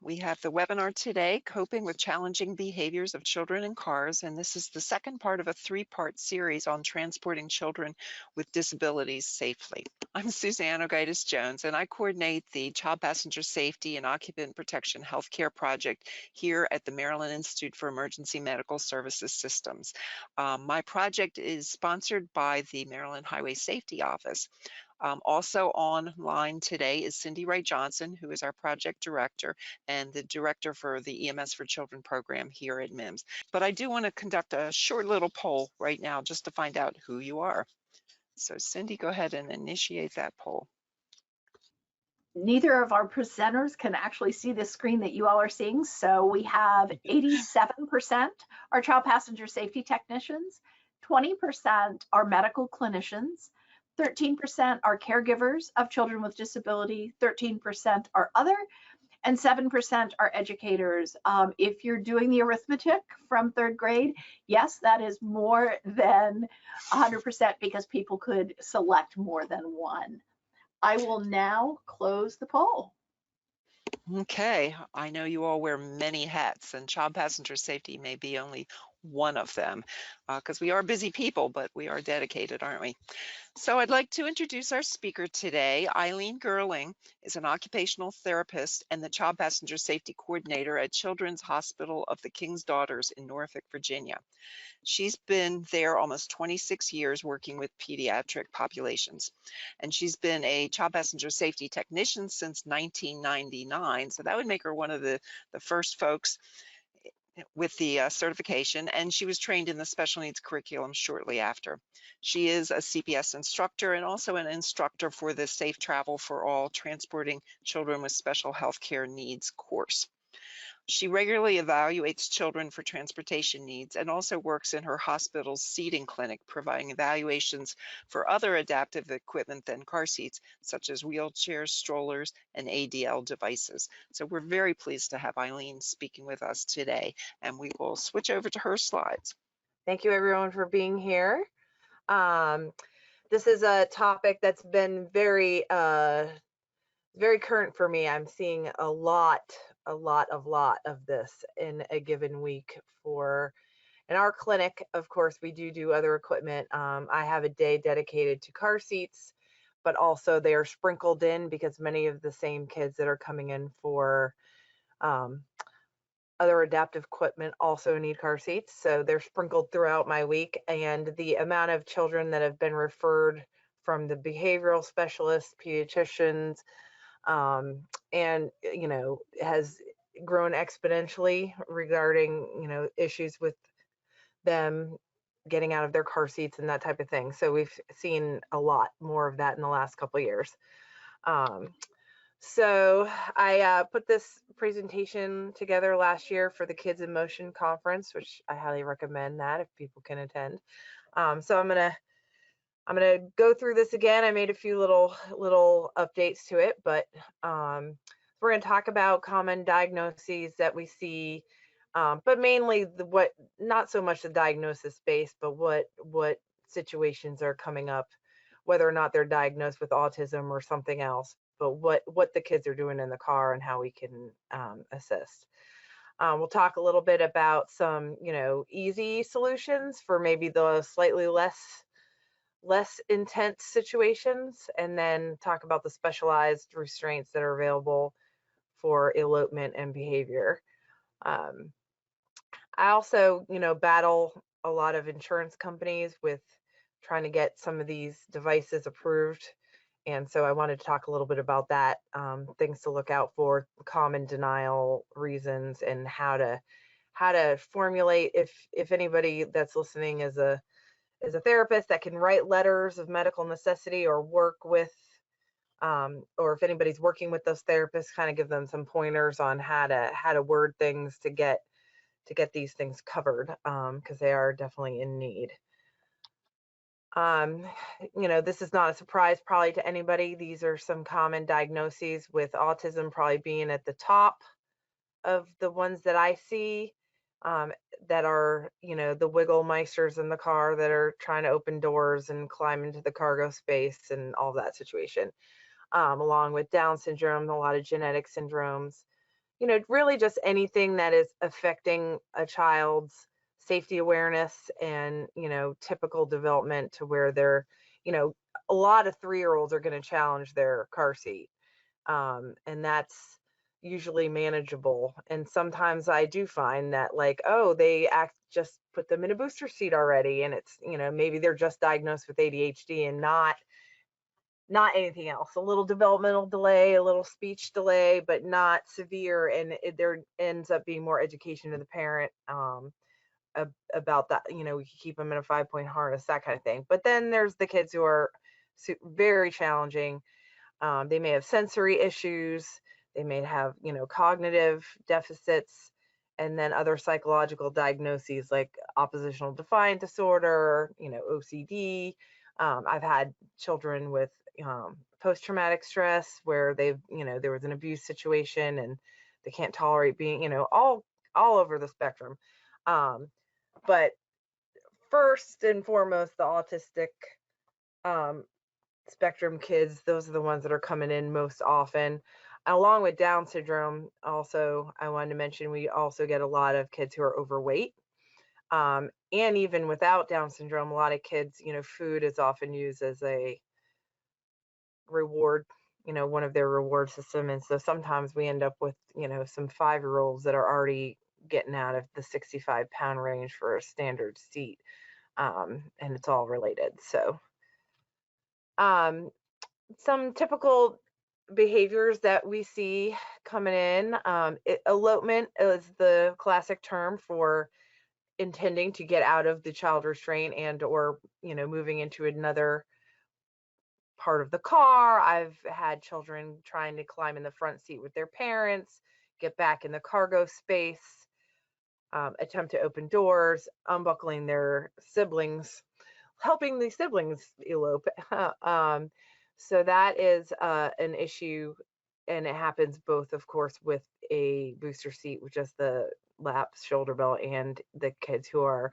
We have the webinar today, Coping with Challenging Behaviors of Children in Cars, and this is the second part of a three-part series on transporting children with disabilities safely. I'm Suzanne Ogaitis-Jones, and I coordinate the Child Passenger Safety and Occupant Protection Healthcare Project here at the Maryland Institute for Emergency Medical Services Systems. My project is sponsored by the Maryland Highway Safety Office. Also online today is Cindy Ray Johnson, who is our project director and the director for the EMS for Children program here at MIMS. But I do want to conduct a short little poll right now just to find out who you are. So Cindy, go ahead and initiate that poll. Neither of our presenters can actually see the screen that you all are seeing. So we have 87% are child passenger safety technicians, 20% are medical clinicians, 13% are caregivers of children with disability, 13% are other, and 7% are educators. If you're doing the arithmetic from third grade, yes, that is more than 100% because people could select more than one. I will now close the poll. Okay, I know you all wear many hats, and child passenger safety may be only one of them, because we are busy people, but we are dedicated, aren't we? So I'd like to introduce our speaker today. Eileen Gerling is an occupational therapist and the child passenger safety coordinator at Children's Hospital of the King's Daughters in Norfolk, Virginia. She's been there almost 26 years working with pediatric populations. And she's been a child passenger safety technician since 1999. So that would make her one of the first folks with the certification, and she was trained in the special needs curriculum shortly after. She is a CPS instructor and also an instructor for the Safe Travel for All Transporting Children with Special Healthcare Needs course. She regularly evaluates children for transportation needs and also works in her hospital's seating clinic, providing evaluations for other adaptive equipment than car seats, such as wheelchairs, strollers, and ADL devices. So we're very pleased to have Eileen speaking with us today, and we will switch over to her slides. Thank you everyone for being here. This is a topic that's been very current for me. I'm seeing a lot of this in a given week. In our clinic, of course, we do other equipment. I have a day dedicated to car seats, but also they are sprinkled in because many of the same kids that are coming in for other adaptive equipment also need car seats. So they're sprinkled throughout my week, and the amount of children that have been referred from the behavioral specialists, pediatricians, and has grown exponentially regarding issues with them getting out of their car seats and that type of thing. So we've seen a lot more of that in the last couple of years. So I put this presentation together last year for the Kids in Motion conference, which I highly recommend that if people can attend. So I'm gonna go through this again. I made a few little updates to it, but we're gonna talk about common diagnoses that we see, but mainly not so much the diagnosis space, but what situations are coming up, whether or not they're diagnosed with autism or something else, but what the kids are doing in the car and how we can assist. We'll talk a little bit about some easy solutions for maybe the slightly less intense situations, and then talk about the specialized restraints that are available for elopement and behavior. I also, battle a lot of insurance companies with trying to get some of these devices approved. And so I wanted to talk a little bit about that, things to look out for, common denial reasons, and how to formulate, if anybody that's listening is a therapist that can write letters of medical necessity or work with, or if anybody's working with those therapists, kind of give them some pointers on how to word things to get these things covered, because they are definitely in need. This is not a surprise probably to anybody. These are some common diagnoses, with autism probably being at the top of the ones that I see, that are, the wiggle meisters in the car that are trying to open doors and climb into the cargo space and all that situation, along with Down syndrome, a lot of genetic syndromes, really just anything that is affecting a child's safety awareness and, typical development to where they're, a lot of 3-year-olds are going to challenge their car seat. And that's usually manageable. And sometimes I do find that like, oh, they just put them in a booster seat already. And it's, maybe they're just diagnosed with ADHD and not anything else. A little developmental delay, a little speech delay, but not severe. And there ends up being more education to the parent about that. We can keep them in a 5-point harness, that kind of thing. But then there's the kids who are very challenging. They may have sensory issues. They may have, cognitive deficits, and then other psychological diagnoses like oppositional defiant disorder, OCD. I've had children with post-traumatic stress where they've, there was an abuse situation and they can't tolerate being, all over the spectrum. But first and foremost, the autistic spectrum kids, those are the ones that are coming in most often. Along with Down syndrome, also, I wanted to mention, we also get a lot of kids who are overweight. And even without Down syndrome, a lot of kids, food is often used as a reward, one of their reward system. And so sometimes we end up with, some 5-year-olds that are already getting out of the 65-pound range for a standard seat. And it's all related. So some typical behaviors that we see coming in. Elopement is the classic term for intending to get out of the child restraint and or moving into another part of the car. I've had children trying to climb in the front seat with their parents, get back in the cargo space, attempt to open doors, unbuckling their siblings, helping the siblings elope. So that is an issue, and it happens both, of course, with a booster seat, with just the laps, shoulder belt, and the kids who are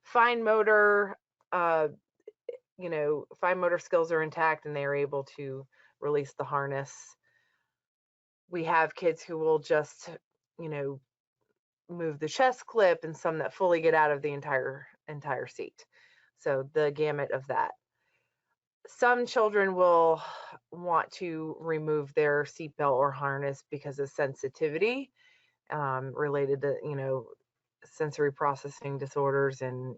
fine motor, fine motor skills are intact and they are able to release the harness. We have kids who will just, move the chest clip, and some that fully get out of the entire seat. So the gamut of that. Some children will want to remove their seatbelt or harness because of sensitivity related to, sensory processing disorders and,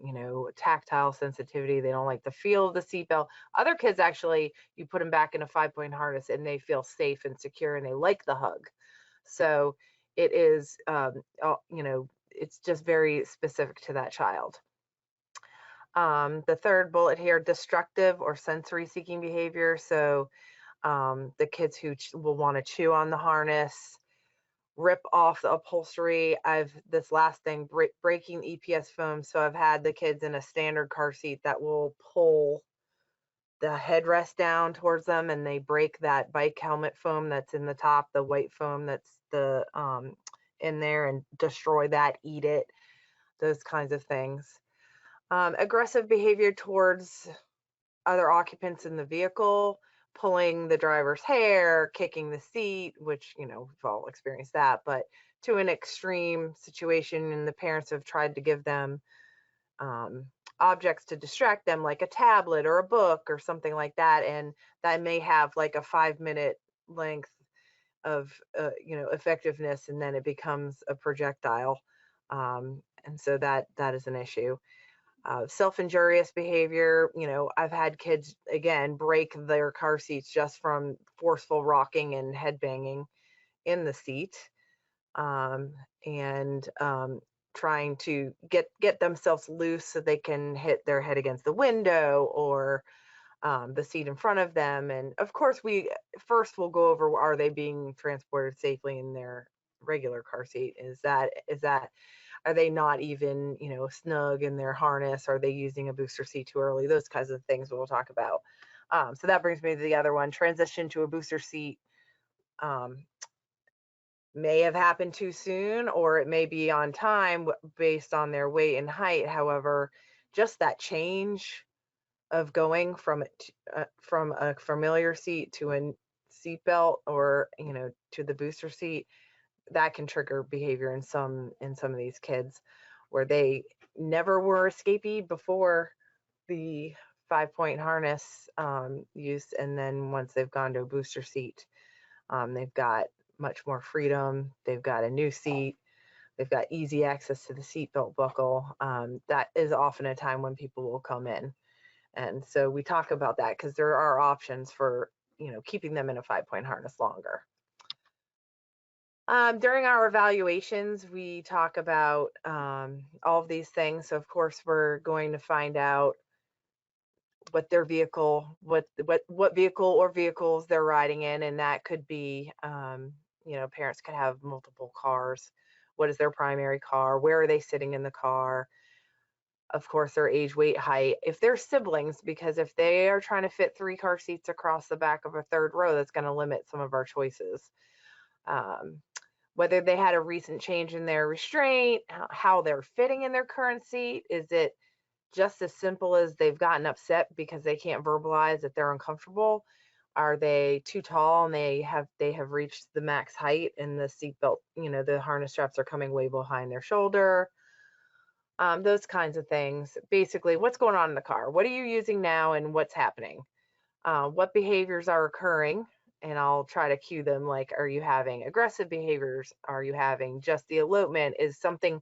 tactile sensitivity. They don't like the feel of the seatbelt. Other kids, actually, you put them back in a 5-point harness and they feel safe and secure and they like the hug. So it is, it's just very specific to that child. The third bullet here, destructive or sensory seeking behavior. So the kids who will want to chew on the harness, rip off the upholstery. This last thing, breaking EPS foam. So I've had the kids in a standard car seat that will pull the headrest down towards them and they break that bike helmet foam that's in the top, the white foam that's in there, and destroy that, eat it, those kinds of things. Aggressive behavior towards other occupants in the vehicle, pulling the driver's hair, kicking the seat, which, we've all experienced that, but to an extreme situation, and the parents have tried to give them objects to distract them, like a tablet or a book or something like that, and that may have like a 5-minute length of effectiveness, and then it becomes a projectile, and so that is an issue. Self-injurious behavior, I've had kids, again, break their car seats just from forceful rocking and head banging in the seat, and trying to get themselves loose so they can hit their head against the window or the seat in front of them. And of course, we first will go over, are they being transported safely in their regular car seat? Is that are they not even, snug in their harness? Are they using a booster seat too early? Those kinds of things we'll talk about. So that brings me to the other one, transition to a booster seat. May have happened too soon, or it may be on time based on their weight and height. However, just that change of going from a familiar seat to a seat belt, or, to the booster seat, that can trigger behavior in some of these kids where they never were escapee before the 5-point harness use, and then once they've gone to a booster seat, they've got much more freedom. They've got a new seat. They've got easy access to the seatbelt buckle. That is often a time when people will come in. And so we talk about that because there are options for, keeping them in a 5-point harness longer. During our evaluations, we talk about all of these things. So of course, we're going to find out what their vehicle, what vehicle or vehicles they're riding in, and that could be, parents could have multiple cars. What is their primary car? Where are they sitting in the car? Of course, their age, weight, height. If they're siblings, because if they are trying to fit 3 car seats across the back of a third row, that's going to limit some of our choices. Whether they had a recent change in their restraint, how they're fitting in their current seat. Is it just as simple as they've gotten upset because they can't verbalize that they're uncomfortable? Are they too tall and they have reached the max height and the seatbelt, the harness straps are coming way behind their shoulder? Those kinds of things. Basically, what's going on in the car? What are you using now and what's happening? What behaviors are occurring? And I'll try to cue them, like, are you having aggressive behaviors? Are you having just the elopement? Is something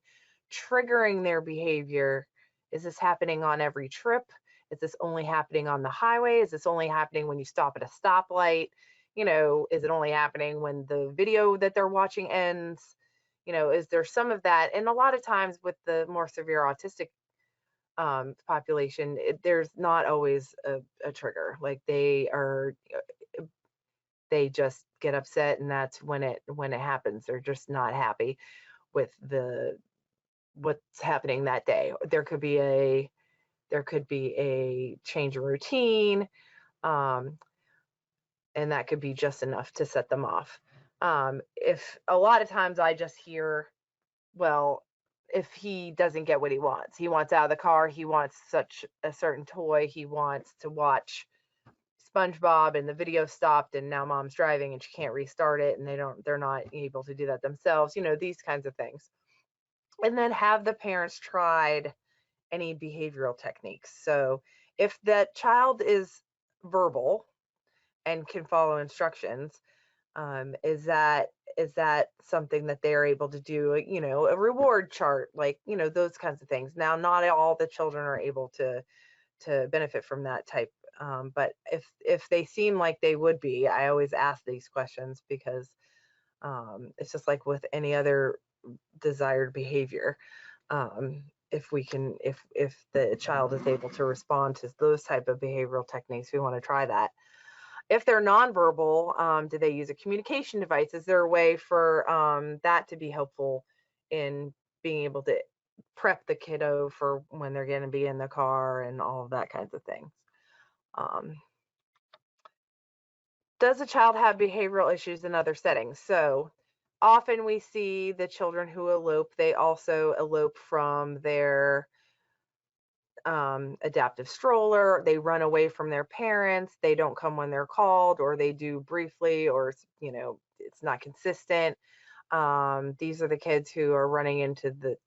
triggering their behavior? Is this happening on every trip? Is this only happening on the highway? Is this only happening when you stop at a stoplight? Is it only happening when the video that they're watching ends? Is there some of that? And a lot of times with the more severe autistic population, there's not always a trigger. Like they just get upset, and that's when it happens. They're just not happy with what's happening that day. There could be a change in routine, and that could be just enough to set them off. If a lot of times I just hear, well, if he doesn't get what he wants out of the car, he wants such a certain toy, he wants to watch SpongeBob and the video stopped and now mom's driving and she can't restart it and they're not able to do that themselves, these kinds of things. And then have the parents tried any behavioral techniques. So if that child is verbal and can follow instructions, is that something that they're able to do? A reward chart, like, those kinds of things. Now, not all the children are able to benefit from that type, but if they seem like they would be, I always ask these questions because it's just like with any other desired behavior. If the child is able to respond to those type of behavioral techniques, we want to try that. If they're nonverbal, do they use a communication device? Is there a way for that to be helpful in being able to prep the kiddo for when they're going to be in the car and all of that kinds of things? Does the child have behavioral issues in other settings? So often we see the children who elope, they also elope from their adaptive stroller. They run away from their parents. They don't come when they're called, or they do briefly, or it's not consistent. These are the kids who are running into the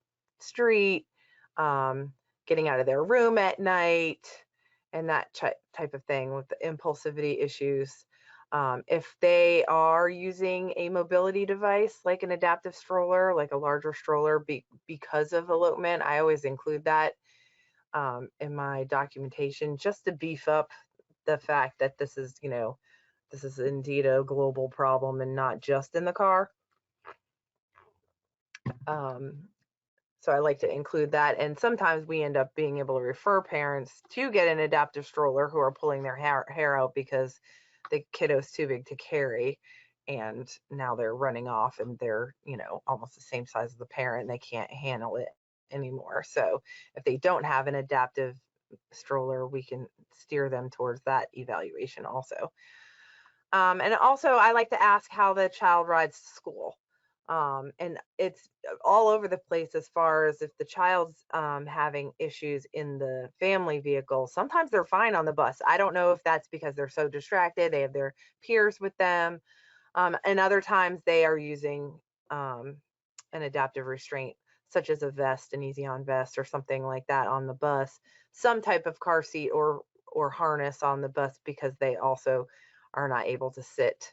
street, getting out of their room at night, and that type of thing with the impulsivity issues. If they are using a mobility device like an adaptive stroller, like a larger stroller, because of elopement, I always include that in my documentation, just to beef up the fact that this is indeed a global problem and not just in the car. So I like to include that. And sometimes we end up being able to refer parents to get an adaptive stroller who are pulling their hair out because the kiddo's too big to carry. And now they're running off and they're, almost the same size as the parent and they can't handle it anymore. So if they don't have an adaptive stroller, we can steer them towards that evaluation also. And also I like to ask how the child rides to school. And it's all over the place as far as if the child's having issues in the family vehicle. Sometimes they're fine on the bus. I don't know if that's because they're so distracted, they have their peers with them. And other times they are using an adaptive restraint, such as a vest, an easy-on vest, or something like that on the bus, some type of car seat or harness on the bus, because they also are not able to sit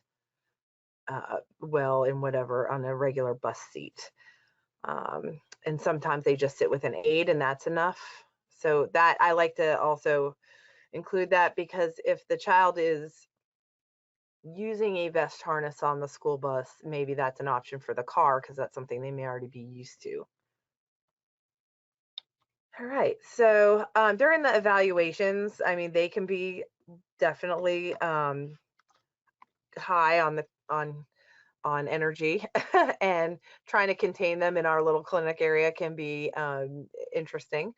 well in whatever on a regular bus seat. And sometimes they just sit with an aid, and that's enough. So that I like to also include that, because if the child is using a vest harness on the school bus, maybe that's an option for the car, because that's something they may already be used to. All right, so during the evaluations, I mean, they can be definitely high on the on energy, and trying to contain them in our little clinic area can be interesting.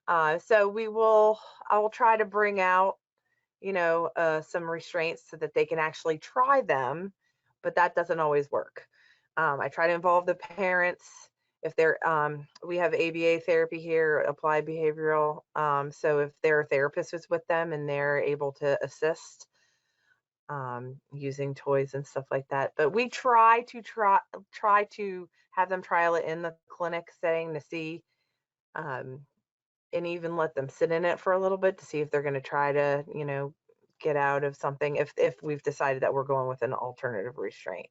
So I will try to bring out, some restraints so that they can actually try them, but that doesn't always work. I try to involve the parents. If they're, we have ABA therapy here, applied behavioral. So if their therapist is with them and they're able to assist, using toys and stuff like that. But we try to have them trial it in the clinic setting to see, and even let them sit in it for a little bit to see if they're going to try to, get out of something, if we've decided that we're going with an alternative restraint.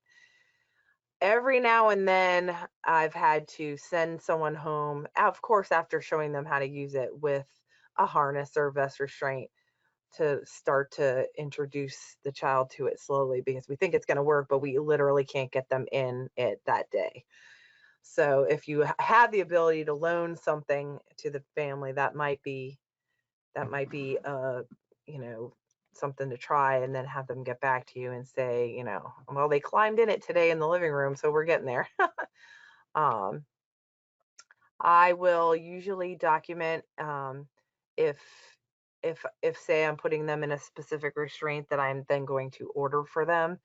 Every now and then I've had to send someone home, of course, after showing them how to use it, with a harness or vest restraint, to start to introduce the child to it slowly, because we think it's going to work, but we literally can't get them in it that day. So if you have the ability to loan something to the family, that might be something to try, and then have them get back to you and say, well, they climbed in it today in the living room, so we're getting there. I will usually document, if say I'm putting them in a specific restraint that I'm then going to order for them.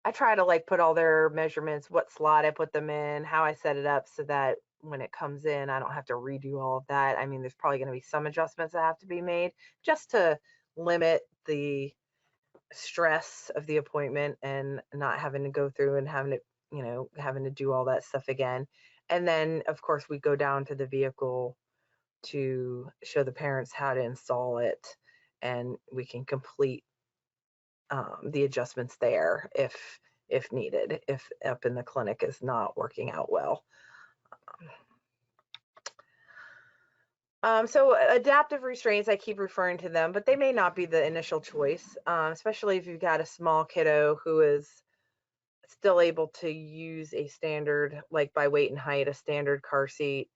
I try to put all their measurements, what slot I put them in, how I set it up, so that when it comes in, I don't have to redo all of that. I mean, there's probably going to be some adjustments that have to be made, just to limit the stress of the appointment and not having to go through and having to do all that stuff again. And then, of course, we go down to the vehicle to show the parents how to install it, and we can complete the adjustments there if needed, if up in the clinic is not working out well. So adaptive restraints, I keep referring to them, but they may not be the initial choice, especially if you've got a small kiddo who is still able to use a standard, like by weight and height, a standard car seat.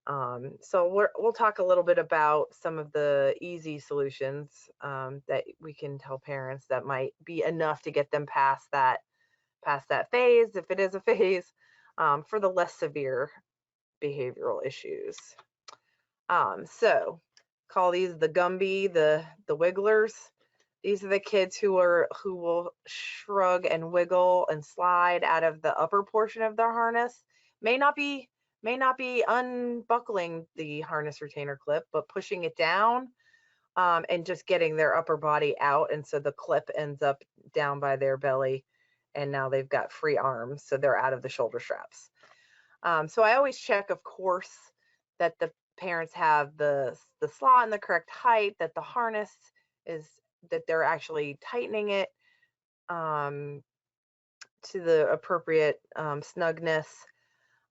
So we'll talk a little bit about some of the easy solutions that we can tell parents that might be enough to get them past that phase, if it is a phase, for the less severe behavioral issues. So call these the Gumby, the wigglers. These are the kids who will shrug and wiggle and slide out of the upper portion of their harness. May not be unbuckling the harness retainer clip, but pushing it down, and just getting their upper body out, and so the clip ends up down by their belly, and now they've got free arms, so they're out of the shoulder straps. So I always check, of course, that the parents have the slot in the correct height, that the harness that they're actually tightening it to the appropriate snugness.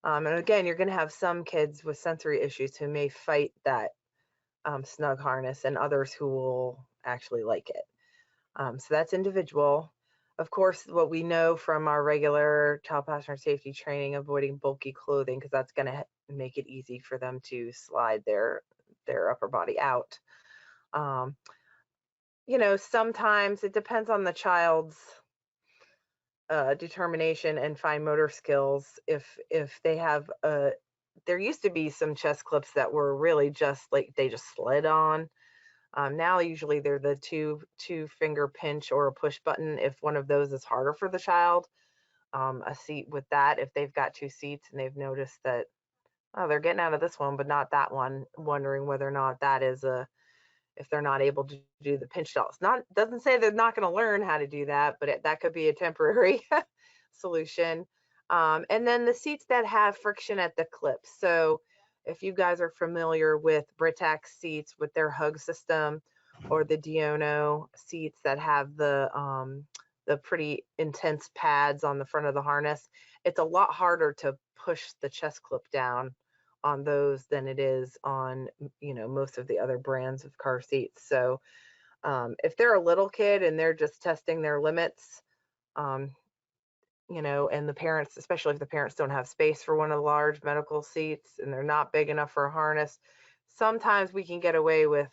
And again, you're going to have some kids with sensory issues who may fight that snug harness, and others who will actually like it. So that's individual. Of course, what we know from our regular child passenger safety training, avoiding bulky clothing, because that's going to make it easy for them to slide their upper body out. Sometimes it depends on the child's determination and fine motor skills. If they have there used to be some chest clips that were really just they just slid on. Now usually they're the two finger pinch or a push button. If one of those is harder for the child, a seat with that, if they've got two seats and they've noticed that, oh, they're getting out of this one but not that one, wondering whether or not that is if they're not able to do the pinch dolls. Doesn't say they're not going to learn how to do that, but that could be a temporary solution. And then the seats that have friction at the clips. So if you guys are familiar with Britax seats with their hug system, or the Diono seats that have the pretty intense pads on the front of the harness, it's a lot harder to push the chest clip down on those than it is on, you know, most of the other brands of car seats. So if they're a little kid and they're just testing their limits, you know, and the parents, especially if the parents don't have space for one of the large medical seats and they're not big enough for a harness, sometimes we can get away with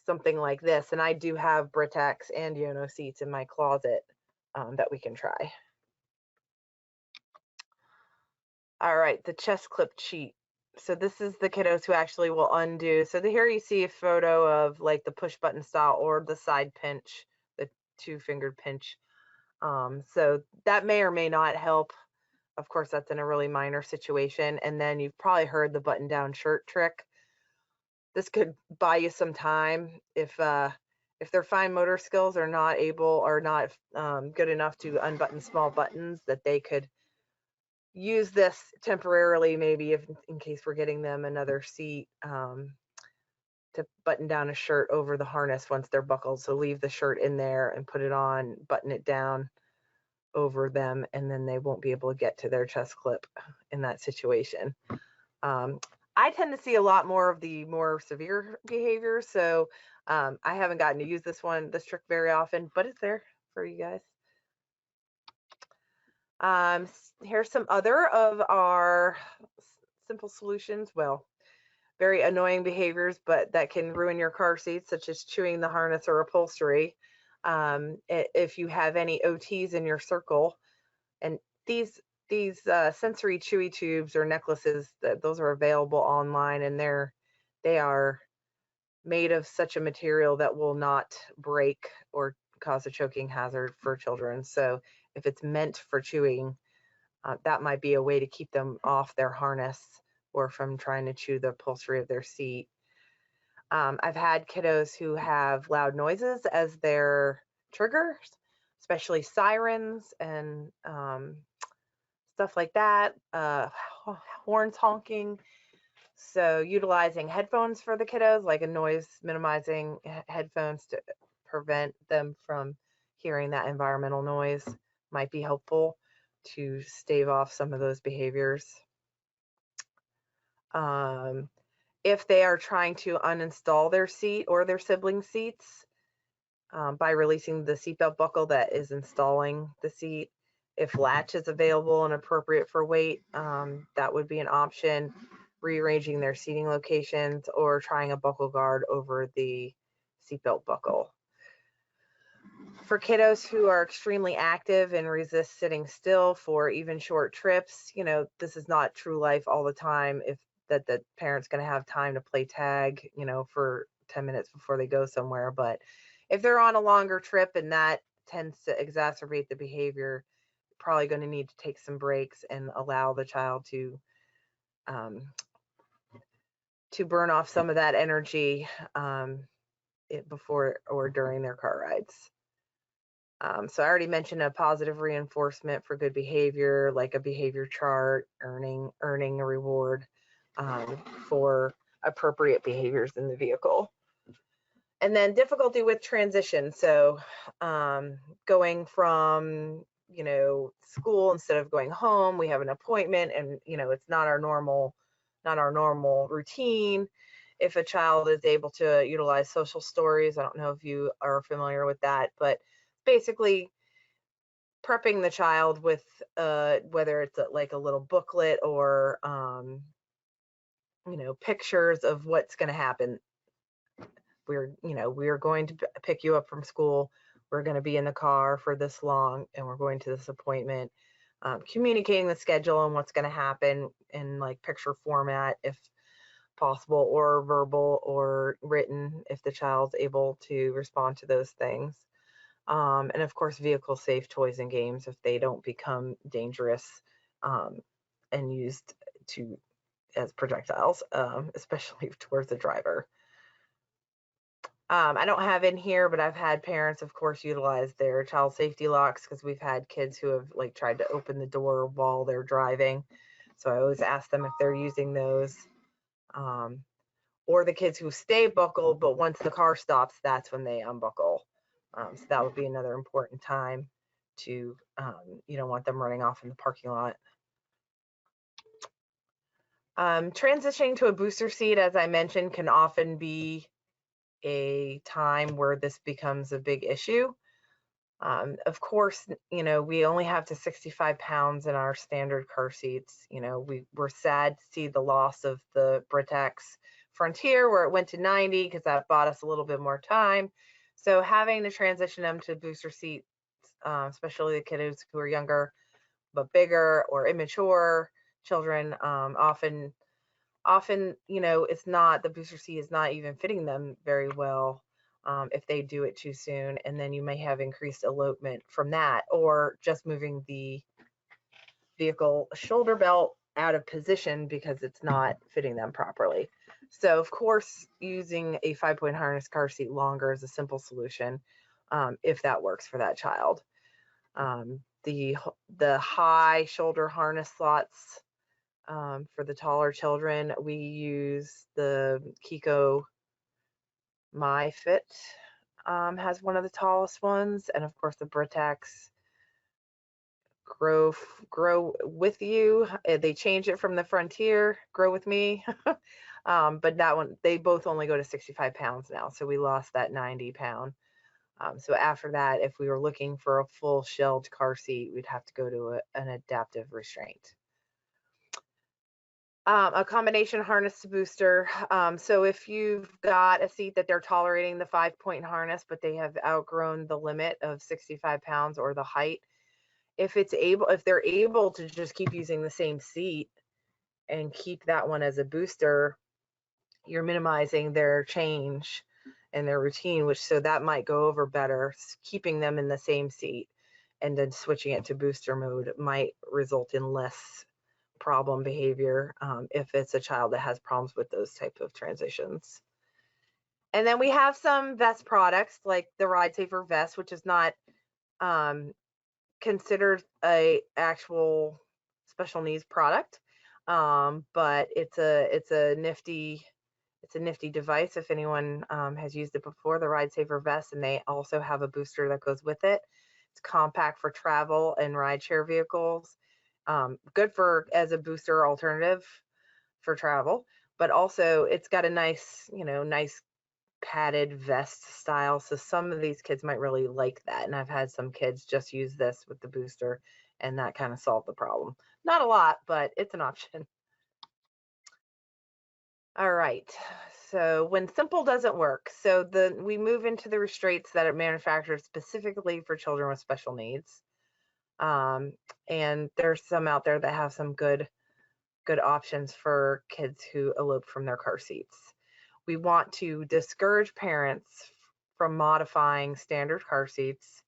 something like this. And I do have Britax and Diono seats in my closet that we can try. All right, the chest clip cheat. So this is the kiddos who actually will undo. So here you see a photo of like the push button style or the side pinch, the 2-fingered pinch. So that may or may not help. Of course, that's in a really minor situation. And then you've probably heard the button down shirt trick. This could buy you some time if their fine motor skills are not able or not good enough to unbutton small buttons, that they could use this temporarily, maybe if in case we're getting them another seat, to button down a shirt over the harness once they're buckled. So leave the shirt in there and put it on, button it down over them, and then they won't be able to get to their chest clip in that situation. I tend to see a lot more of the more severe behaviors, so I haven't gotten to use this trick very often, but it's there for you guys. Here's some other of our simple solutions. Well, very annoying behaviors, but that can ruin your car seat, such as chewing the harness or upholstery. If you have any OTs in your circle, and these sensory chewy tubes or necklaces, those are available online, and they are made of such a material that will not break or cause a choking hazard for children. So if it's meant for chewing, that might be a way to keep them off their harness or from trying to chew the upholstery of their seat. I've had kiddos who have loud noises as their triggers, especially sirens and stuff like that, horns honking. So utilizing headphones for the kiddos, like a noise minimizing headphones to prevent them from hearing that environmental noise, might be helpful to stave off some of those behaviors. If they are trying to uninstall their seat or their sibling seats by releasing the seatbelt buckle that is installing the seat, if latch is available and appropriate for weight, that would be an option. Rearranging their seating locations or trying a buckle guard over the seatbelt buckle. For kiddos who are extremely active and resist sitting still for even short trips, you know, this is not true life all the time. If that the parent's going to have time to play tag, you know, for 10 minutes before they go somewhere. But if they're on a longer trip and that tends to exacerbate the behavior, probably going to need to take some breaks and allow the child to burn off some of that energy before or during their car rides. So I already mentioned a positive reinforcement for good behavior, like a behavior chart, earning a reward for appropriate behaviors in the vehicle. And then difficulty with transition. So going from, you know, school instead of going home, we have an appointment, and, you know, it's not our normal routine. If a child is able to utilize social stories, I don't know if you are familiar with that, but basically prepping the child with whether it's like a little booklet or you know, pictures of what's going to happen. We're going to pick you up from school. We're going to be in the car for this long, and we're going to this appointment. Communicating the schedule and what's going to happen in like picture format if possible, or verbal or written if the child's able to respond to those things. And of course, vehicle safe toys and games if they don't become dangerous and used as projectiles, especially towards the driver. I don't have in here, but I've had parents, of course, utilize their child safety locks because we've had kids who have like tried to open the door while they're driving. So I always ask them if they're using those. Or the kids who stay buckled, but once the car stops, that's when they unbuckle. So that would be another important time to, you don't want them running off in the parking lot. Transitioning to a booster seat, as I mentioned, can often be a time where this becomes a big issue. Of course, you know, we only have to 65 pounds in our standard car seats. You know, we're sad to see the loss of the Britax Frontier where it went to 90 because that bought us a little bit more time. So having to transition them to booster seats, especially the kiddos who are younger but bigger or immature children, often, you know, it's not, the booster seat is not even fitting them very well. If they do it too soon, and then you may have increased elopement from that, or just moving the vehicle shoulder belt out of position because it's not fitting them properly. So of course, using a 5-point harness car seat longer is a simple solution, if that works for that child. The high shoulder harness slots, for the taller children, we use the Kiko MyFit, has one of the tallest ones, and of course the Britax Grow With You. They changed it from the Frontier, Grow With Me, but that one, they both only go to 65 pounds now, so we lost that 90 pound. So after that, if we were looking for a full shelved car seat, we'd have to go to an adaptive restraint. A combination harness to booster. So if you've got a seat that they're tolerating the 5-point harness, but they have outgrown the limit of 65 pounds or the height, if they're able to just keep using the same seat and keep that one as a booster, you're minimizing their change and their routine, so that might go over better. Keeping them in the same seat and then switching it to booster mode might result in less problem behavior, if it's a child that has problems with those type of transitions. And then we have some vest products like the Ride Safer vest, which is not considered a actual special needs product, but it's a nifty device if anyone has used it before, the Ride Safer vest, and they also have a booster that goes with it. It's compact for travel and rideshare vehicles. Good as a booster alternative for travel, but also it's got a nice padded vest style. So some of these kids might really like that. And I've had some kids just use this with the booster and that kind of solved the problem. Not a lot, but it's an option. All right. So when simple doesn't work, so we move into the restraints that are manufactured specifically for children with special needs. And there's some out there that have some good options for kids who elope from their car seats. We want to discourage parents from modifying standard car seats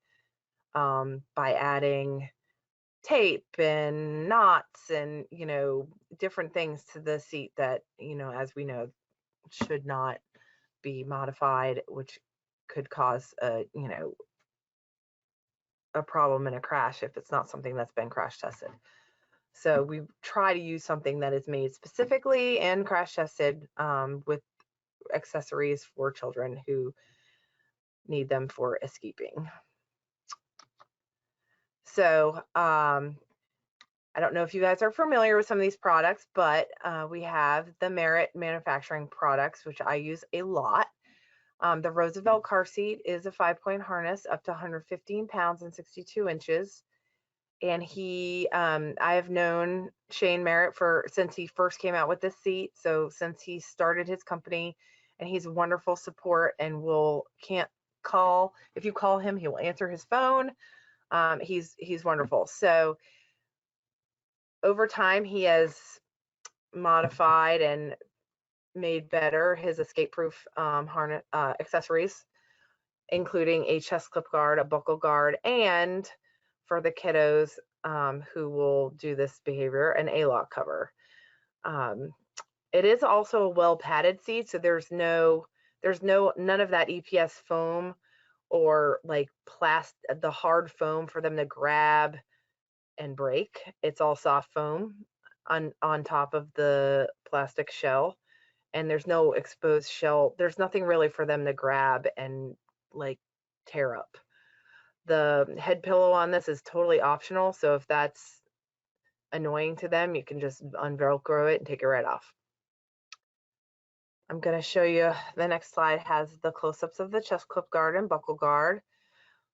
by adding tape and knots and different things to the seat that as we know should not be modified, which could cause a problem in a crash if it's not something that's been crash tested. So we try to use something that is made specifically and crash tested with accessories for children who need them for escaping. So I don't know if you guys are familiar with some of these products, but we have the Merit manufacturing products, which I use a lot. The Roosevelt car seat is a 5-point harness up to 115 pounds and 62 inches. And I have known Shane Merritt since he first came out with this seat. So since he started his company, and he's wonderful support and if you call him, he will answer his phone. He's wonderful. So over time, he has modified and made better his escape-proof harness accessories, including a chest clip guard, a buckle guard, and for the kiddos who will do this behavior, an A-lock cover. It is also a well padded seat, so there's no There's none of that EPS foam or like the hard foam for them to grab and break. It's all soft foam on top of the plastic shell, and there's no exposed shell. There's nothing really for them to grab and like tear up. The head pillow on this is totally optional, so if that's annoying to them, you can just unvelcro it and take it right off. I'm going to show you, the next slide has the close-ups of the chest clip guard and buckle guard.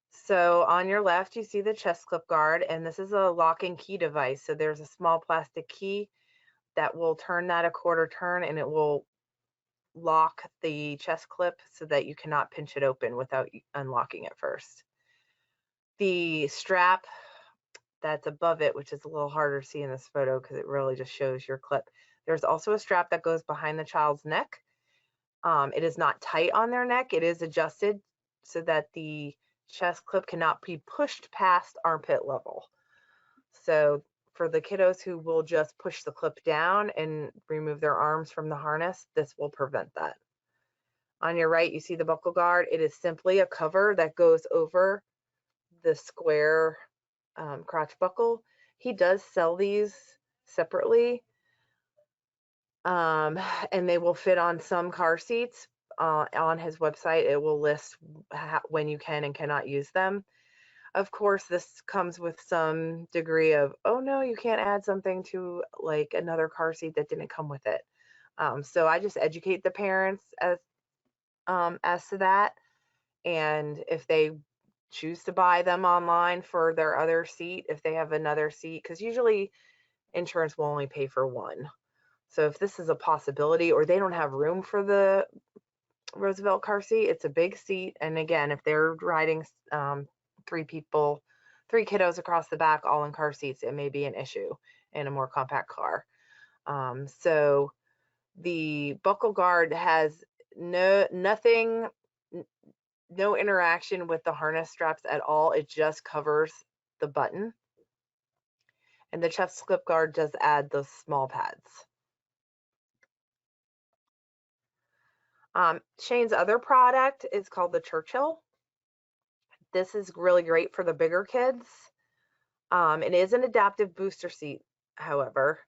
So on your left, you see the chest clip guard, and this is a lock and key device. So there's a small plastic key that will turn that a quarter turn, and it will lock the chest clip so that you cannot pinch it open without unlocking it first. The strap that's above it, which is a little harder to see in this photo because it really just shows your clip. There's also a strap that goes behind the child's neck. It is not tight on their neck. It is adjusted so that the chest clip cannot be pushed past armpit level. So for the kiddos who will just push the clip down and remove their arms from the harness, this will prevent that. On your right, you see the buckle guard. It is simply a cover that goes over the square crotch buckle. He does sell these separately. And they will fit on some car seats. On his website, it will list when you can and cannot use them. Of course, this comes with some degree of, oh no, you can't add something to like another car seat that didn't come with it. So I just educate the parents as to that. And if they choose to buy them online for their other seat, if they have another seat, because usually insurance will only pay for one. So if this is a possibility, or they don't have room for the Roosevelt car seat, it's a big seat. And again, if they're riding 3 kiddos across the back, all in car seats, it may be an issue in a more compact car. So the buckle guard has no interaction with the harness straps at all. It just covers the button. And the chest clip guard does add the small pads. Shane's other product is called the Churchill. This is really great for the bigger kids. It is an adaptive booster seat, however,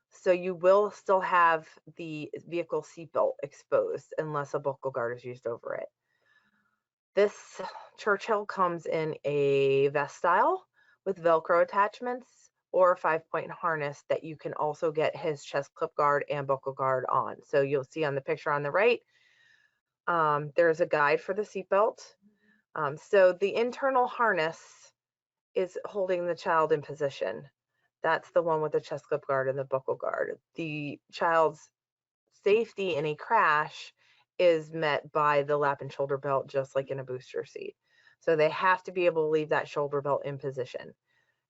so you will still have the vehicle seatbelt exposed unless a buckle guard is used over it. This Churchill comes in a vest style with Velcro attachments or a 5-point harness that you can also get his chest clip guard and buckle guard on. So you'll see on the picture on the right, there's a guide for the seatbelt. So the internal harness is holding the child in position. That's the one with the chest clip guard and the buckle guard. The child's safety in a crash is met by the lap and shoulder belt, just like in a booster seat. So they have to be able to leave that shoulder belt in position.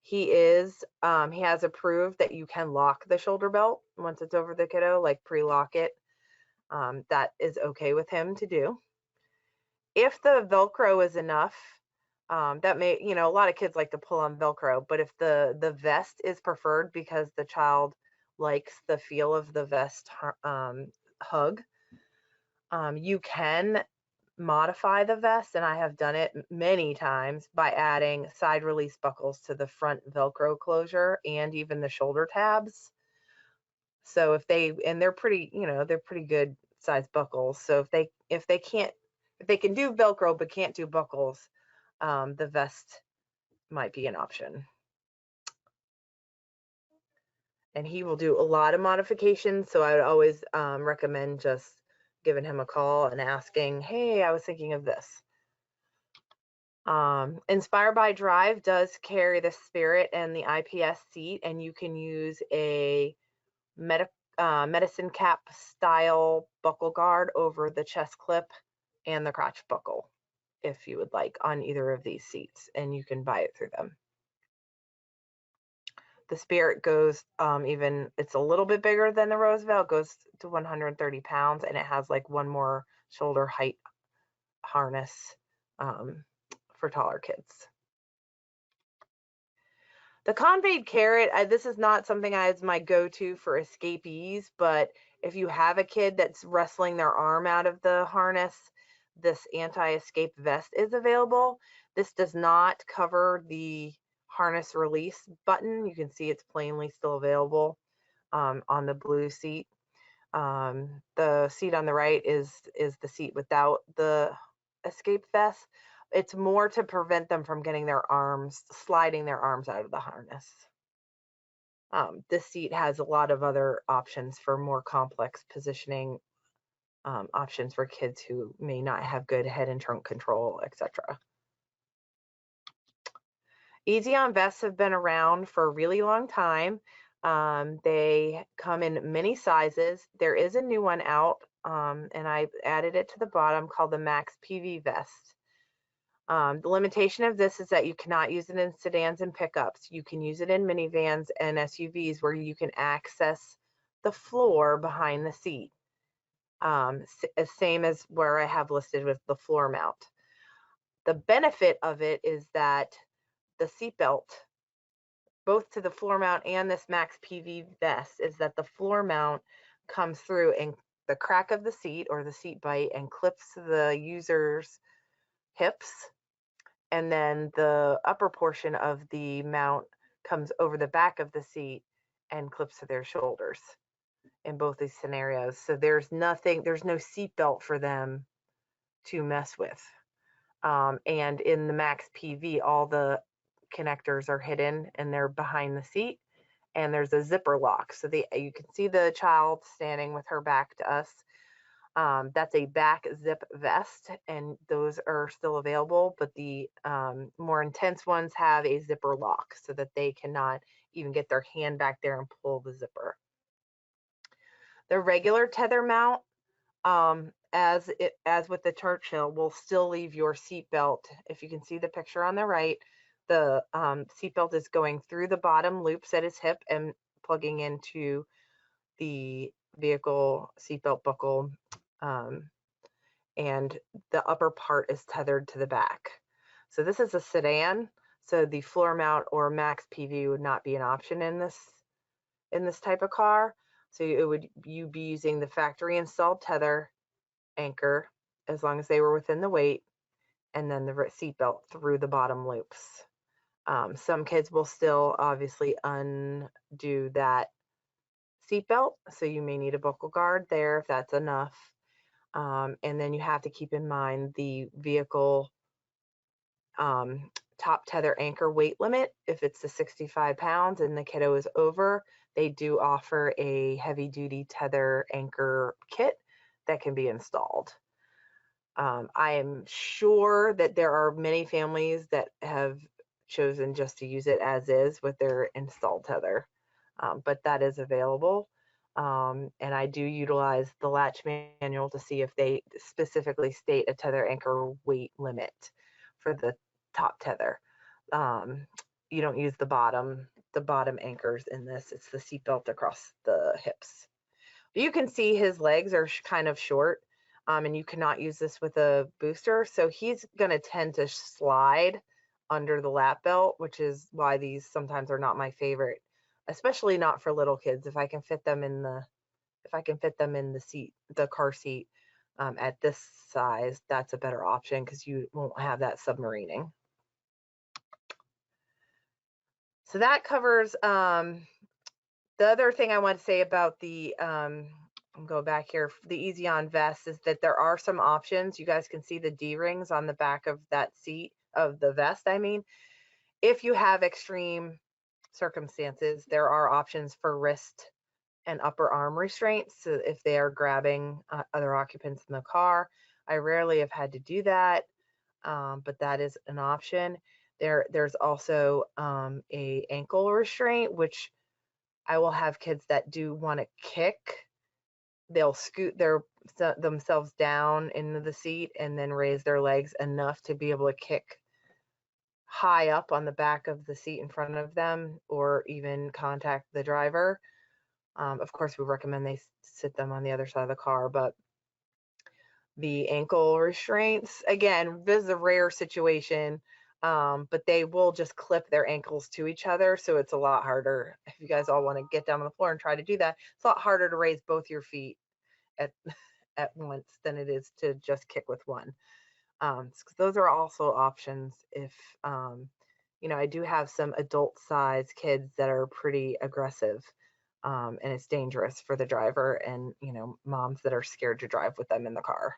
He has approved that you can lock the shoulder belt once it's over the kiddo, like pre-lock it. That is okay with him to do. If the Velcro is enough, that may, a lot of kids like to pull on Velcro, but if the vest is preferred because the child likes the feel of the vest hug, you can modify the vest, and I have done it many times by adding side release buckles to the front Velcro closure and even the shoulder tabs. So they're pretty, they're pretty good size buckles. So if they can do Velcro but can't do buckles, the vest might be an option. And he will do a lot of modifications, so I would always recommend just giving him a call and asking, hey, I was thinking of this. Inspire by Drive does carry the Spirit and the IPS seat, and you can use a medicine cap style buckle guard over the chest clip and the crotch buckle if you would like on either of these seats, and you can buy it through them. The Spirit goes it's a little bit bigger than the Roosevelt, goes to 130 pounds, and it has like one more shoulder height harness for taller kids. The conveyed carrot, this is not something as my go-to for escapees, but if you have a kid that's wrestling their arm out of the harness, this anti-escape vest is available. This does not cover the harness release button. You can see it's plainly still available on the blue seat. The seat on the right is the seat without the escape vest. It's more to prevent them from getting sliding their arms out of the harness. This seat has a lot of other options for more complex positioning options for kids who may not have good head and trunk control, etc. Easy on vests have been around for a really long time. They come in many sizes. There is a new one out, and I added it to the bottom, called the Max PV vest. The limitation of this is that you cannot use it in sedans and pickups. You can use it in minivans and SUVs where you can access the floor behind the seat. Same as where I have listed with the floor mount. The benefit of it is that the seat belt, both to the floor mount and this Max PV vest, is that the floor mount comes through in the crack of the seat or the seat bite and clips the user's hips, and then the upper portion of the mount comes over the back of the seat and clips to their shoulders in both these scenarios. So there's no seat belt for them to mess with. And in the Max PV, all the connectors are hidden and they're behind the seat, and there's a zipper lock. So you can see the child standing with her back to us. That's a back zip vest, and those are still available, but the more intense ones have a zipper lock so that they cannot even get their hand back there and pull the zipper. The regular tether mount, as with the Churchill, will still leave your seat belt. If you can see the picture on the right, the seat belt is going through the bottom loops at his hip and plugging into the vehicle seatbelt buckle, and the upper part is tethered to the back. So this is a sedan, so the floor mount or Max PV would not be an option in this type of car. So you'd be using the factory installed tether anchor as long as they were within the weight, and then the seat belt through the bottom loops. Some kids will still obviously undo that seat belt, so you may need a buckle guard there if that's enough. And then you have to keep in mind the vehicle top tether anchor weight limit. If it's the 65 pounds and the kiddo is over, they do offer a heavy duty tether anchor kit that can be installed. I am sure that there are many families that have chosen just to use it as is with their installed tether, but that is available. And I do utilize the latch manual to see if they specifically state a tether anchor weight limit for the top tether. You don't use the bottom anchors in this. It's the seatbelt across the hips. You can see his legs are kind of short, and you cannot use this with a booster. So he's going to tend to slide under the lap belt, which is why these sometimes are not my favorite, especially not for little kids. If I can fit them in the seat, the car seat, at this size, that's a better option because you won't have that submarining. So that covers the other thing I want to say about the I'll go back here, the Easy On vest, is that there are some options. You guys can see the D-rings on the back of that seat, of the vest, I mean. If you have extreme circumstances, there are options for wrist and upper arm restraints, so if they are grabbing other occupants in the car. I rarely have had to do that, but that is an option. There's also a ankle restraint, which I will have kids that do want to kick. They'll scoot themselves down into the seat and then raise their legs enough to be able to kick high up on the back of the seat in front of them, or even contact the driver. Of course, we recommend they sit them on the other side of the car, but the ankle restraints, again, this is a rare situation. but they will just clip their ankles to each other. So it's a lot harder. If you guys all want to get down on the floor and try to do that, it's a lot harder to raise both your feet at at once than it is to just kick with one. Those are also options if, you know, I do have some adult size kids that are pretty aggressive, and it's dangerous for the driver and, you know, moms that are scared to drive with them in the car.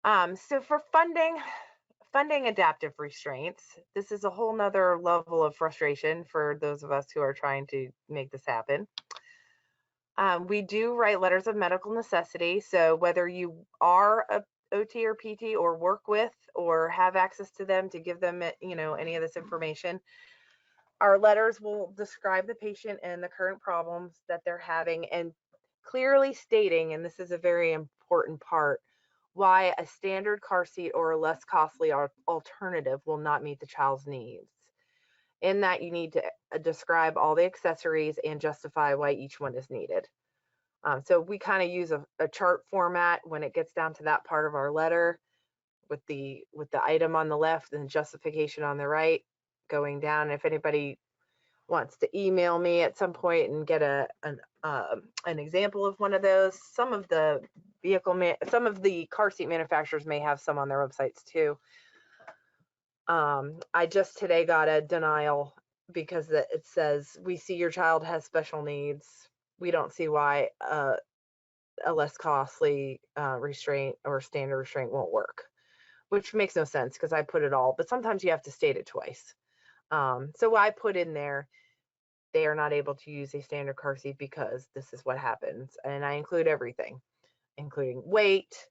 So for funding adaptive restraints, this is a whole nother level of frustration for those of us who are trying to make this happen. We do write letters of medical necessity. So whether you are a OT or PT or work with or have access to them to give them, you know, any of this information, our letters will describe the patient and the current problems that they're having and clearly stating, and this is a very important part, why a standard car seat or a less costly alternative will not meet the child's needs. In that, you need to describe all the accessories and justify why each one is needed. So we kind of use a chart format when it gets down to that part of our letter, with the item on the left and the justification on the right, going down. If anybody wants to email me at some point and get an example of one of those, some of the car seat manufacturers may have some on their websites too. I just today got a denial because it says, "We see your child has special needs. We don't see why a less costly restraint or standard restraint won't work," which makes no sense because I put it all, but sometimes you have to state it twice. So I put in there, they are not able to use a standard car seat because this is what happens. And I include everything, including weight,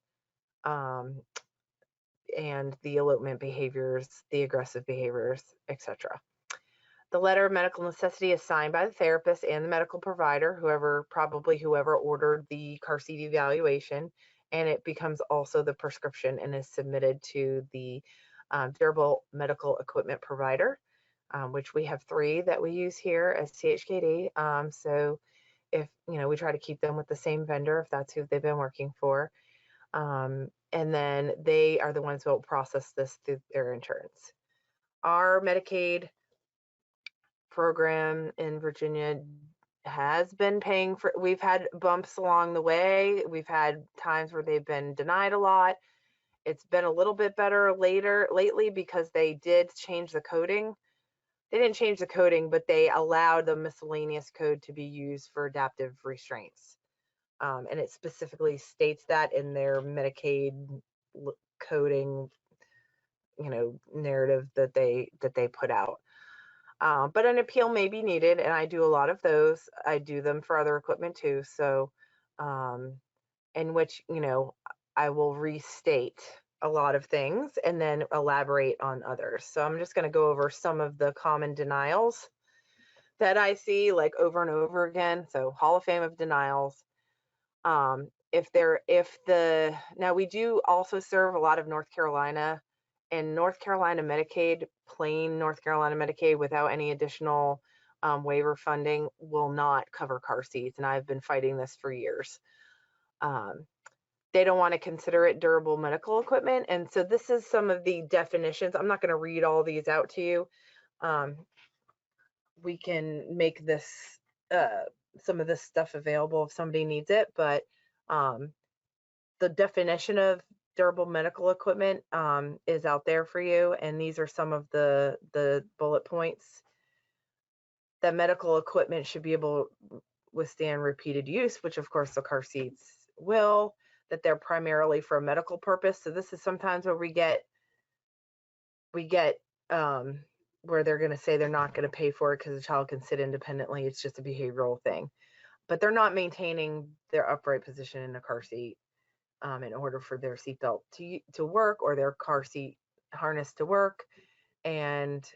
and the elopement behaviors, the aggressive behaviors, etc. The letter of medical necessity is signed by the therapist and the medical provider, probably whoever ordered the car seat evaluation, and it becomes also the prescription and is submitted to the durable medical equipment provider, which we have 3 that we use here as CHKD. So if, you know, we try to keep them with the same vendor if that's who they've been working for. And then they are the ones who will process this through their insurance. Our Medicaid program in Virginia has been paying for, we've had bumps along the way. We've had times where they've been denied a lot. It's been a little bit better lately because they did change the coding. They didn't change the coding, but they allowed the miscellaneous code to be used for adaptive restraints. And it specifically states that in their Medicaid coding, you know, narrative that they put out. But an appeal may be needed, and I do a lot of those. I do them for other equipment too. So, in which, you know, I will restate a lot of things and then elaborate on others. So I'm just going to go over some of the common denials that I see, like, over and over again. So Hall of Fame of denials. Now we do also serve a lot of North Carolina, and North Carolina Medicaid, plain North Carolina Medicaid without any additional waiver funding will not cover car seats. And I've been fighting this for years. They don't want to consider it durable medical equipment. And so this is some of the definitions. I'm not going to read all these out to you. We can make this, some of this stuff available if somebody needs it, but the definition of durable medical equipment is out there for you, and these are some of the bullet points. That medical equipment should be able to withstand repeated use, which of course the car seats will. That they're primarily for a medical purpose. So this is sometimes where we get where they're going to say they're not going to pay for it because the child can sit independently. It's just a behavioral thing, but they're not maintaining their upright position in a car seat in order for their seatbelt to work, or their car seat harness to work. And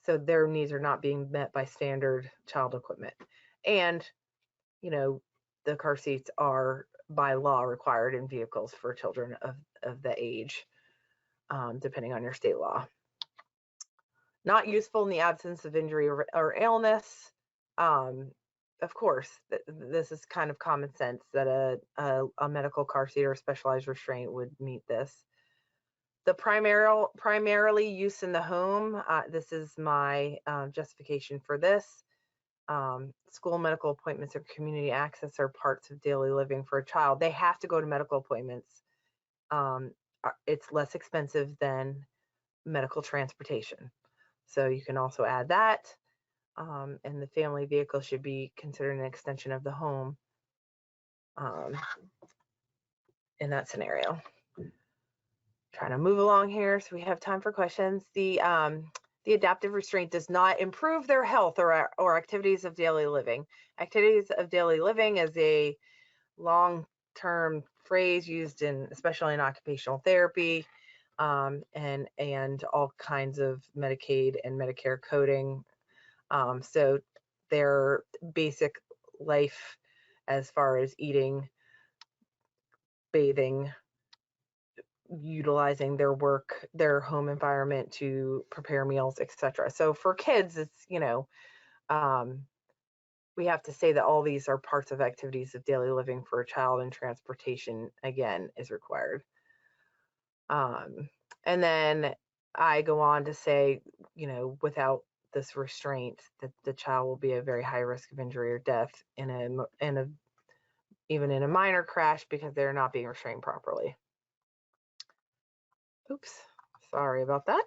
so their needs are not being met by standard child equipment. And, you know, the car seats are by law required in vehicles for children of the age, depending on your state law. Not useful in the absence of injury or illness. Of course, this is kind of common sense that a medical car seat or specialized restraint would meet this. The primarily use in the home, this is my justification for this. School medical appointments or community access are parts of daily living for a child. They have to go to medical appointments. It's less expensive than medical transportation. So you can also add that. And the family vehicle should be considered an extension of the home in that scenario. Trying to move along here so we have time for questions. The adaptive restraint does not improve their health or activities of daily living. Activities of daily living is a long-term phrase used in, especially in occupational therapy, and all kinds of Medicaid and Medicare coding. So their basic life as far as eating, bathing, utilizing their work, their home environment to prepare meals, etc. So for kids, it's, we have to say that all these are parts of activities of daily living for a child, and transportation, again, is required. And then I go on to say, without this restraint, that the child will be at very high risk of injury or death even in a minor crash because they're not being restrained properly. Oops, sorry about that.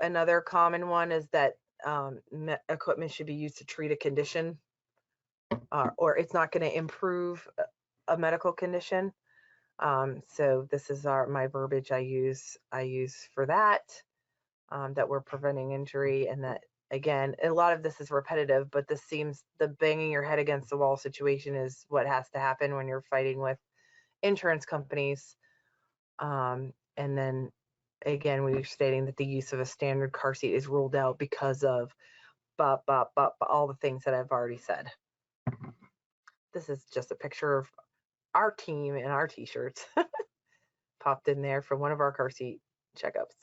Another common one is that equipment should be used to treat a condition, or it's not going to improve a medical condition. So this is my verbiage I use for that, that we're preventing injury, and that, again, a lot of this is repetitive, but this seems, the banging your head against the wall situation is what has to happen when you're fighting with insurance companies. And then again, we're stating that the use of a standard car seat is ruled out because of all the things that I've already said. This is just a picture of our team and our t-shirts popped in there from one of our car seat checkups.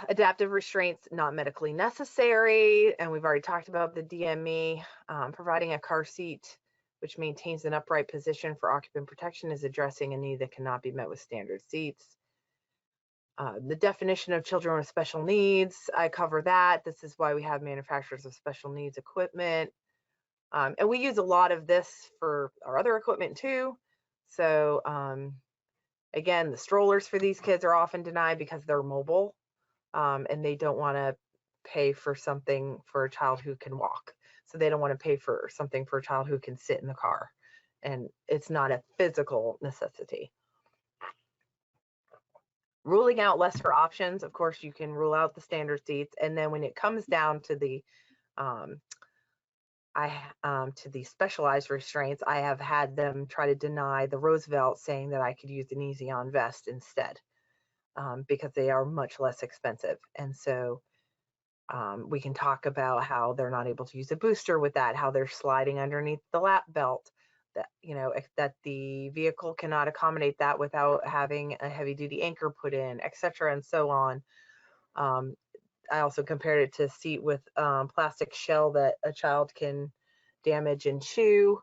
Adaptive restraints not medically necessary, and we've already talked about the DME. Providing a car seat which maintains an upright position for occupant protection is addressing a need that cannot be met with standard seats. The definition of children with special needs, I cover that. This is why we have manufacturers of special needs equipment. And we use a lot of this for our other equipment too. So again, the strollers for these kids are often denied because they're mobile, and they don't want to pay for something for a child who can walk. So they don't want to pay for something for a child who can sit in the car, and it's not a physical necessity. Ruling out lesser options, of course, you can rule out the standard seats, and then when it comes down to the specialized restraints, I have had them try to deny the Roosevelt, saying that I could use an easy-on vest instead, because they are much less expensive. And so we can talk about how they're not able to use a booster with that, how they're sliding underneath the lap belt, that that the vehicle cannot accommodate that without having a heavy-duty anchor put in, etc., and so on. I also compared it to a seat with plastic shell that a child can damage and chew.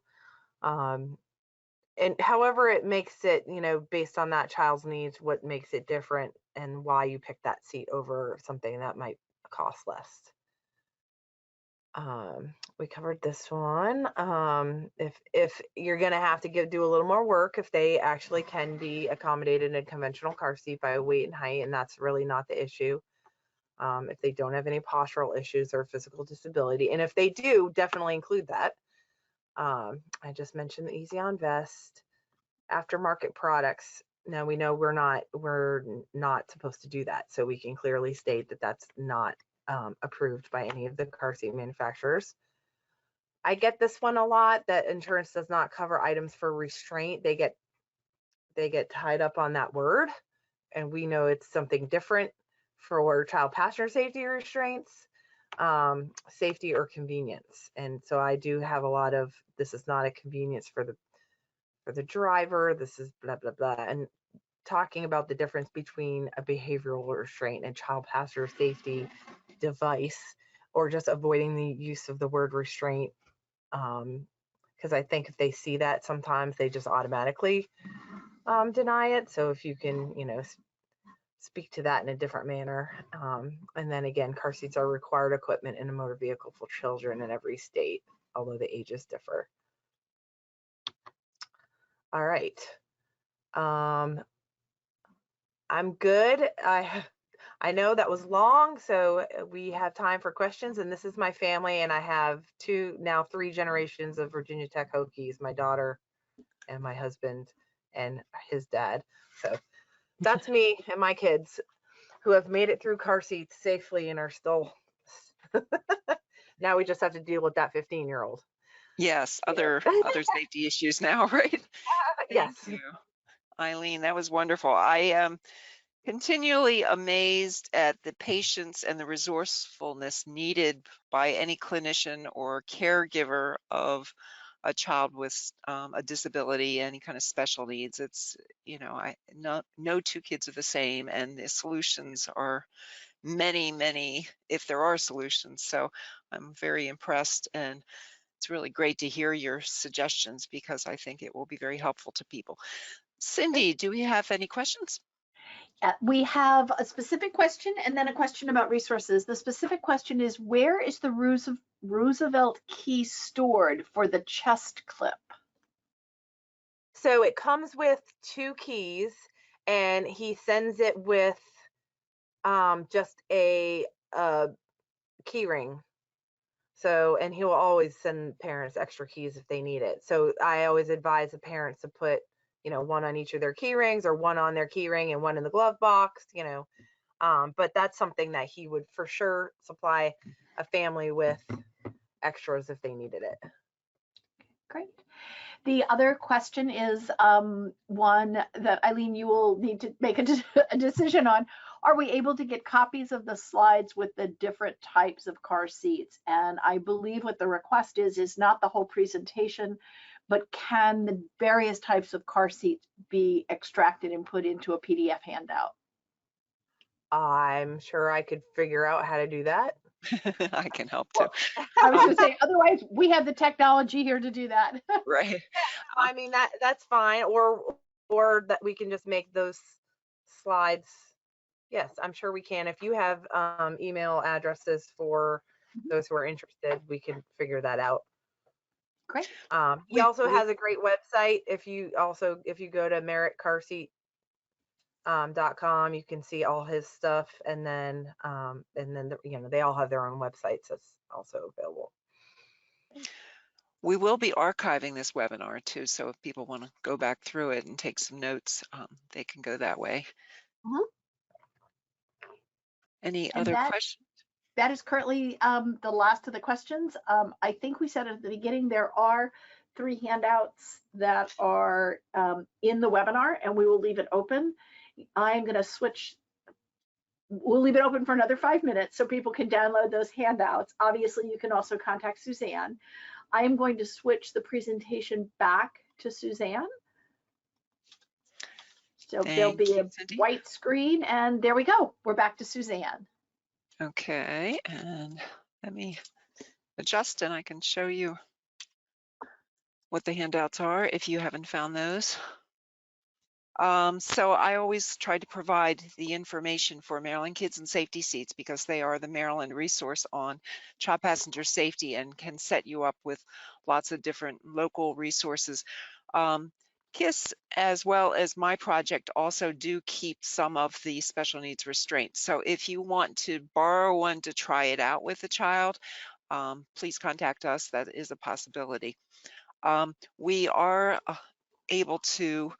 And however it makes it, based on that child's needs, what makes it different and why you pick that seat over something that might cost less. We covered this one. If you're going to have to do a little more work, if they actually can be accommodated in a conventional car seat by weight and height, and that's really not the issue. If they don't have any postural issues or physical disability, and if they do, definitely include that. I just mentioned the easy-on vest. Aftermarket products. Now we know we're not supposed to do that, so we can clearly state that that's not approved by any of the car seat manufacturers. I get this one a lot, that insurance does not cover items for restraint. They get tied up on that word, and we know it's something different for child passenger safety restraints, safety or convenience. And so I do have a lot of, this is not a convenience for the driver, this is blah, blah, blah. And talking about the difference between a behavioral restraint and child passenger safety device, or just avoiding the use of the word restraint, because I think if they see that, sometimes they just automatically deny it. So if you can, speak to that in a different manner. And then again, car seats are required equipment in a motor vehicle for children in every state, although the ages differ. All right. I'm good. I know that was long, so we have time for questions. And this is my family, and I have now three generations of Virginia Tech Hokies, my daughter and my husband and his dad. So that's me and my kids who have made it through car seats safely and are still, now we just have to deal with that 15-year-old. Yes, other safety issues now, right? Yes. Thank you, Eileen. That was wonderful. I am continually amazed at the patience and the resourcefulness needed by any clinician or caregiver of a child with a disability, any kind of special needs. It's, no two kids are the same, and the solutions are many, if there are solutions. So I'm very impressed, and it's really great to hear your suggestions because I think it will be very helpful to people. Cindy, do we have any questions? We have a specific question and then a question about resources. The specific question is, where is the Roosevelt key stored for the chest clip? So it comes with 2 keys, and he sends it with just a key ring. So, and he will always send parents extra keys if they need it. So I always advise the parents to put, one on each of their key rings, or one on their key ring and one in the glove box, but that's something that he would for sure supply a family with extras if they needed it. Great. The other question is one that, Eileen, you will need to make a decision on. Are we able to get copies of the slides with the different types of car seats? And I believe what the request is not the whole presentation, but can the various types of car seats be extracted and put into a PDF handout? I'm sure I could figure out how to do that. I can help too. I was going to say, otherwise we have the technology here to do that. Right. I mean, that's fine, or that we can just make those slides. Yes, I'm sure we can. If you have email addresses for those who are interested, we can figure that out. Great. He also has a great website. If you go to meritcarseat.com, you can see all his stuff, and then they all have their own websites that's also available. We will be archiving this webinar too, so if people want to go back through it and take some notes, they can go that way. Any other questions? That is currently the last of the questions. I think we said at the beginning there are 3 handouts that are in the webinar, and we will leave it open. I'm going to switch. We'll leave it open for another 5 minutes so people can download those handouts. Obviously, you can also contact Suzanne. I am going to switch the presentation back to Suzanne. So there'll be a white screen, and there we go. We're back to Suzanne. Okay, and let me adjust and I can show you what the handouts are if you haven't found those. So I always try to provide the information for Maryland Kids and Safety Seats because they are the Maryland resource on child passenger safety and can set you up with lots of different local resources. KISS, as well as my project, also do keep some of the special needs restraints. So if you want to borrow one to try it out with a child, please contact us. That is a possibility. We are able to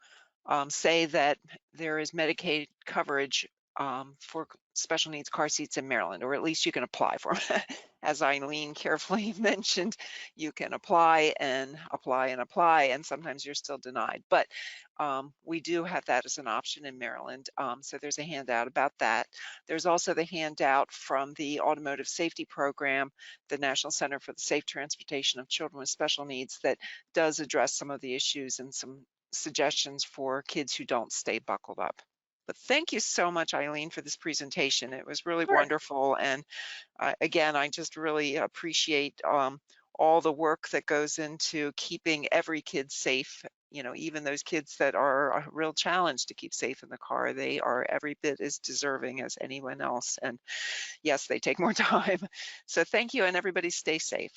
say that there is Medicaid coverage for special needs car seats in Maryland, or at least you can apply for them. As Eileen carefully mentioned, you can apply and apply and apply, and sometimes you're still denied. But we do have that as an option in Maryland. So there's a handout about that. There's also the handout from the Automotive Safety Program, the National Center for the Safe Transportation of Children with Special Needs, that does address some of the issues and some suggestions for kids who don't stay buckled up. But thank you so much, Eileen, for this presentation. It was really wonderful. And again, I just really appreciate all the work that goes into keeping every kid safe. You know, even those kids that are a real challenge to keep safe in the car, they are every bit as deserving as anyone else. And yes, they take more time. So thank you, and everybody stay safe.